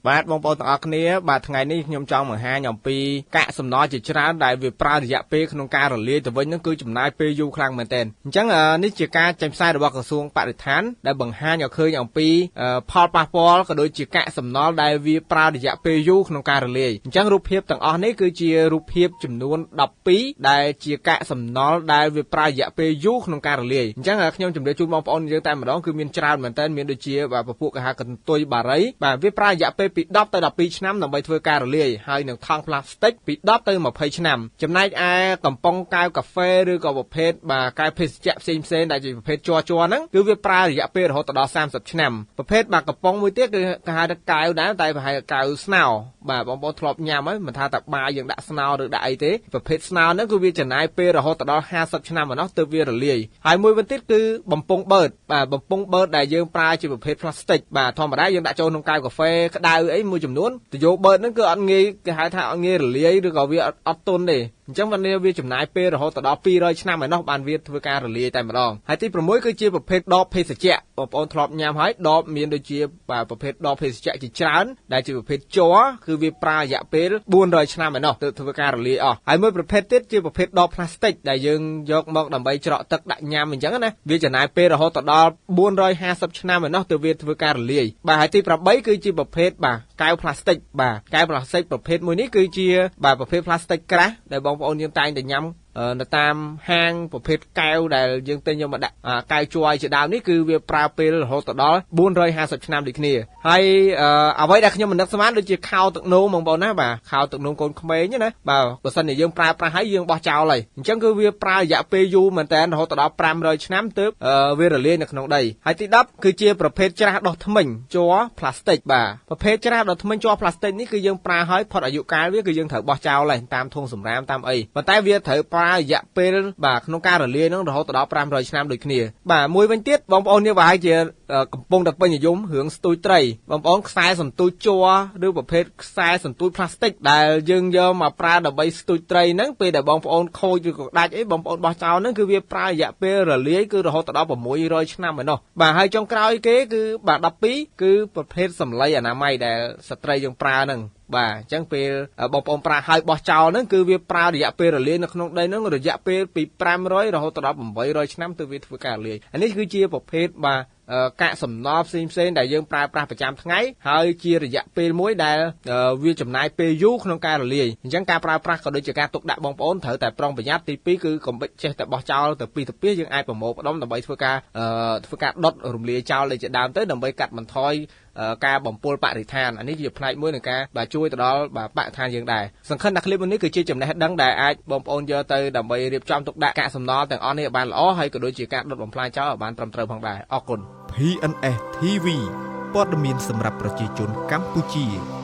បាទបងប្អូនទាំងអស់គ្នាបាទថ្ងៃនេះខ្ញុំចង់បង្ហាញអំពីកាកសំណល់ជាច្រើនដែលវាប្រើរយៈពេលក្នុងការរលាយទៅវិញហ្នឹងគឺចំណាយពេលយូរខ្លាំងមែនទែនអញ្ចឹងនេះជាការចេញផ្សាយរបស់ក្រសួងបរិស្ថានដែលបង្ហាញឲ្យឃើញអំពីផលប៉ះពាល់ក៏ដូចជាកាកសំណល់ដែលវាប្រើរយៈពេលយូរក្នុងការរលាយអញ្ចឹងរូបភាពទាំងអស់នេះគឺជារូបភាពចំនួន12ដែលជាកាកសំណល់ដែលវាប្រើរយៈពេលយូរក្នុងការរលាយអញ្ចឹងខ្ញុំជម្រាបជូនបងប្អូនយើងតែម្ដងគឺមានច្រើនមែនទែនមានដូចជាពពួកគេហៅកន្ទុយបារីបាទវាប្រើរយៈពេលពី10ទៅ12ឆ្នាំដើម្បីធ្វើការរលាយហើយនឹងថង់ប្លាស្ទិកពី10ទៅ20ឆ្នាំចំណែកឯកំប៉ុងកែវកាហ្វេឬក៏ប្រភេទកែវភេសជ្ជៈផ្សេងដែលជាប្រភេទជ័រហ្នឹងគឺវាប្រើរយៈពេលរហូតដល់30ឆ្នាំប្រភេទកំប៉ុងមួយទៀតគឺគេហៅថាកែវដែរតែប្រហែលកែវស្នោបាទបងប្អូនធ្លាប់ញ៉ាំហើយមិនថាតែបាយយើងដាក់ស្នោឬដាក់អីទេប្រភេទស្នោហ្នឹងគឺវាចំណាយពេលរហូតដល់50ឆ្នាំម្ដងទើបវារលាយហើយមួយវិញទៀតគឺបំពង់បឺតបាទបំពង់បឺតដែលយើងប្រើជាប្រភេទផ្លាស្ទិកបាទធម្មតាយើងដាក់ចូលក្នុងកែវកាហ្វេក្តៅអីមួយចំនួនទៅយកបឺតហ្នឹងគឺអត់ងាយគេហៅថាអត់ងាយរលាយឬក៏វាអត់ទន់ទេអញ្ចឹងវាចំណាយពេលរហូតដល់200ឆ្នាំឯណោះបានវាធ្វើការរលាយតែម្ដងហើយទី6គឺជាប្រភេទដបភេសជ្ជៈបងប្អូនធ្លាប់ញ៉ាំហើយដបមានដូចជាប្រភេទដបភេសជ្ជៈជាច្រើនដែលជាប្រភេទជ័រគឺវាប្រើរយៈពេល400ឆ្នាំឯណោះទើបធ្វើការរលាយអស់ហើយមួយប្រភេទទៀតជាប្រភេទដបផ្លាស្ទិកដែលយើងយកមកដើម្បីច្រកទឹកដាក់ញ៉ាំអញ្ចឹងណាវាចំណាយពេលរហូតដល់450ឆ្នាំឯណោះទើបវាធ្វើការរលាយបាទហើយទី8គឺជាប្រភេទកែវផ្លាស្ទិកបាទកែវផ្លាស្ទិកប្រភេទមួយនេះគឺជាប្រភេទផ្លាស្ទិកក្រាស់ដែលបងប្អូនយើងតែងតែញ៉ាំនៅតាមហាងប្រភេទកែវដែលយើងទិញយកមកដាក់កែវជ័រជាដើមនេះគឺវាប្រើពេលរហូតដល់450ឆ្នាំដូចគ្នាហើយអ្វីដែលខ្ញុំមិននឹកស្មានដូចជាខោទឹកនោមបងប្អូនណាបាទខោទឹកនោមកូនក្មេងណាបាទបើសិនជាយើងប្រើប្រាស់ហើយយើងបោះចោលហើយអញ្ចឹងគឺវាប្រើរយៈពេលយូរមែនតើរហូតដល់500ឆ្នាំទើបវារលាយនៅក្នុងដីហើយទី10គឺជាប្រភេទច្រាសដុសធ្មេញជ័រផ្លាស្ទិកបាទប្រភេទច្រាសដុសធ្មេញជ័រផ្លាស្ទិកនេះគឺយើងប្រើហើយផុតអាយុកាលវាគឺយើងត្រូវបោះចោលហើយតាមធុងសម្រាមតាមអីប៉ុន្តែវាត្រូវប្រើរយៈពេលក្នុងការរលាយនឹងរហូតដល់500ឆ្នាំដូចគ្នាបាទមួយវិញទៀតបងប្អូននេះប្រហែលជាកំពុងតែពេញនិយមរឿងស្ទូចត្រីបងប្អូនខ្សែសន្ទូចជ័រឬប្រភេទខ្សែសន្ទូចផ្លាស្ទិកដែលយើងយកមកប្រើដើម្បីស្ទូចត្រីហ្នឹងពេលដែលបងប្អូនខូចឬក៏ដាច់អីបងប្អូនបោះចោលហ្នឹងគឺវាប្រើរយៈពេលរលាយគឺរហូតដល់600ឆ្នាំឯណោះបាទហើយចុងក្រោយគេគឺ12គឺប្រភេទសម្លៃអនាម័យដែលស្ត្រីយើងប្រើហ្នឹងបាទអញ្ចឹងពេលបងប្អូនប្រើហើយបោះចោលហ្នឹងគឺវាប្រើរយៈពេលរលាយនៅក្នុងដីហ្នឹងរយៈពេលពី500រហូតដល់800ឆ្នាំទើបវាធ្វើការរលាយនេះគឺជាប្រភេទកាកសំណល់ផ្សេងដែលយើងប្រើប្រាស់ប្រចាំថ្ងៃហើយជារយៈពេលមួយដែលវាចំណាយពេលយូរក្នុងការរលាយអញ្ចឹងការប្រើប្រាស់ក៏ដូចជាការទុកដាក់បងប្អូនត្រូវតែប្រុងប្រយ័ត្នទី2គឺកុំចេះតែបោះចោលទៅពីទៅយើងអាចប្រមូលផ្ដុំដើម្បីធ្វើការដុតរំលាយចោលដូចជាដើមទៅដើម្បីកាត់បន្ថយការបំពុលបរិស្ថាននេះជាផ្នែកមួយនៃការជួយទៅដល់បរិស្ថានយើងដែរសង្ឃឹមថាឃ្លីបនេះគឺជាចំណេះដឹងដែលអាចបងប្អូនយកទៅដើម្បីរៀបចំទុកដាក់កាកសំណល់ទាំងអស់នេះឲ្យបានល្អហើយក៏ដូចជាការដុតបំផ្លាញចោលឲ្យបានត្រឹមត្រូវផងដែរអរគុណ PNS TV ព័ត៌មានសម្រាប់ប្រជាជនកម្ពុជា